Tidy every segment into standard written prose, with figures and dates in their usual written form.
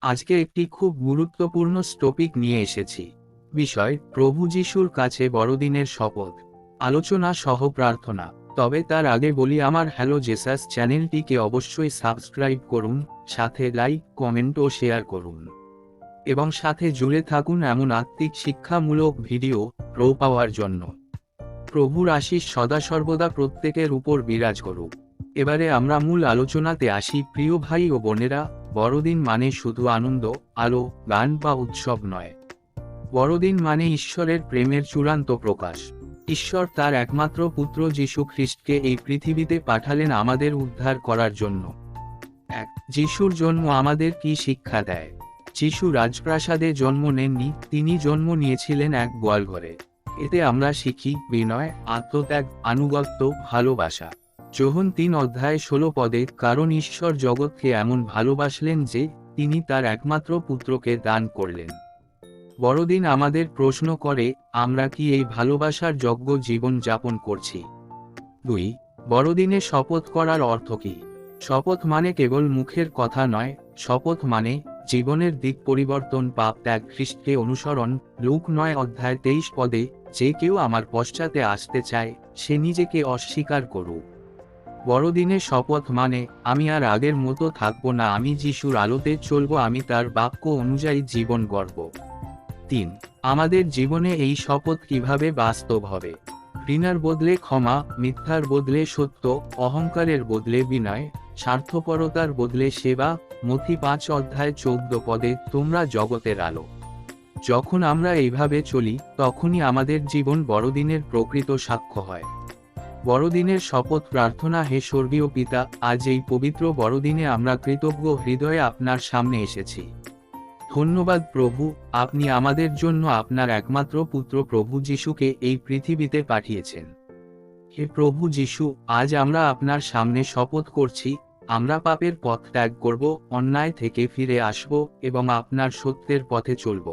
আজকে একটি খুব গুরুত্বপূর্ণ টপিক নিয়ে এসেছি। বিষয় প্রভু যিশুর কাছে বড়দিনের শপথ, আলোচনা সহ প্রার্থনা। তবে তার আগে বলি, আমার হ্যালো জেসাস চ্যানেলটিকে অবশ্যই সাবস্ক্রাইব করুন, সাথে লাইক, কমেন্ট ও শেয়ার করুন এবং সাথে জুড়ে থাকুন এমন আত্মিক শিক্ষামূলক ভিডিও পাওয়ার জন্য। প্রভুর আশীষ সদা সর্বদা প্রত্যেকের উপর বিরাজ করুক। এবারে আমরা মূল আলোচনাতে আসি। প্রিয় ভাই ও বোনেরা, বড়দিন মানে শুধু আনন্দ, আলো, গান বা উৎসব নয়। বড়দিন মানে ঈশ্বরের প্রেমের চূড়ান্ত প্রকাশ। ঈশ্বর তার একমাত্র পুত্র যীশু খ্রিস্টকে এই পৃথিবীতে পাঠালেন আমাদের উদ্ধার করার জন্য। যিশুর জন্ম আমাদের কি শিক্ষা দেয়? যিশু রাজপ্রাসাদে জন্ম নেননি, তিনি জন্ম নিয়েছিলেন এক গোয়ালঘরে। এতে আমরা শিখি বিনয়, আত্মত্যাগ, আনুগত্য, ভালোবাসা। যোহন 3:16 কারণ ঈশ্বর জগৎকে এমন ভালোবাসলেন যে তিনি তার একমাত্র পুত্রকে দান করলেন। বড়দিন আমাদের প্রশ্ন করে, আমরা কি এই ভালোবাসার যোগ্য জীবন যাপন করছি? 2. বড়দিনে শপথ করার অর্থ কি? শপথ মানে কেবল মুখের কথা নয়, শপথ মানে জীবনের দিক পরিবর্তন, পাপ ত্যাগ, খ্রিস্টকে অনুসরণ। লুক 9:23 যে কেউ আমার পশ্চাতে আসতে চায়, সে নিজেকে অস্বীকার করুক। বড়দিনে শপথ মানে আমি আর আগের মতো থাকবো না, আমি যিশুর আলোতে চলবো, আমি তার বাক্য অনুযায়ী জীবন গড়ব। 3. আমাদের জীবনে এই শপথ কিভাবে বাস্তব হবে? ঘৃণার বদলে ক্ষমা, মিথ্যার বদলে সত্য, অহংকারের বদলে বিনয়, স্বার্থপরতার বদলে সেবা। মথি 5:14 তোমরা জগতের আলো। যখন আমরা এইভাবে চলি, তখনই আমাদের জীবন বড়দিনের প্রকৃত সাক্ষ্য হয়। বড়দিনের শপথ প্রার্থনা। হে স্বর্গীয় পিতা, আজ এই পবিত্র বড়দিনে আমরা কৃতজ্ঞ হৃদয়ে আপনার সামনে এসেছি। ধন্যবাদ প্রভু, আপনি আমাদের জন্য আপনার একমাত্র পুত্র প্রভু যিশুকে এই পৃথিবীতে পাঠিয়েছেন। হে প্রভু যিশু, আজ আমরা আপনার সামনে শপথ করছি, আমরা পাপের পথ ত্যাগ করব, অন্যায় থেকে ফিরে আসব এবং আপনার সত্যের পথে চলব।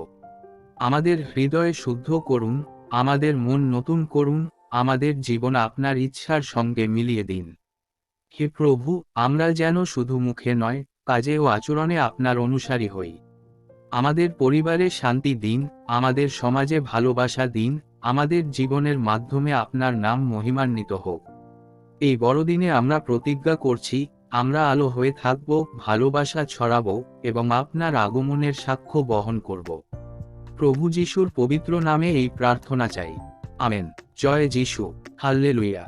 আমাদের হৃদয়ে শুদ্ধ করুন, আমাদের মন নতুন করুন, আমাদের জীবন আপনার ইচ্ছার সঙ্গে মিলিয়ে দিন। হে প্রভু, আমরা যেন শুধু মুখে নয়, কাজে ও আচরণে আপনার অনুসারী হই। আমাদের পরিবারে শান্তি দিন, আমাদের সমাজে ভালোবাসা দিন, আমাদের জীবনের মাধ্যমে আপনার নাম মহিমান্বিত হোক। এই বড়দিনে আমরা প্রতিজ্ঞা করছি, আমরা আলো হয়ে থাকব, ভালোবাসা ছড়াবো এবং আপনার আগমনের সাক্ষ্য বহন করব। প্রভু যিশুর পবিত্র নামে এই প্রার্থনা চাই। আমেন। জয় যিশু। হাল্লেলুয়া।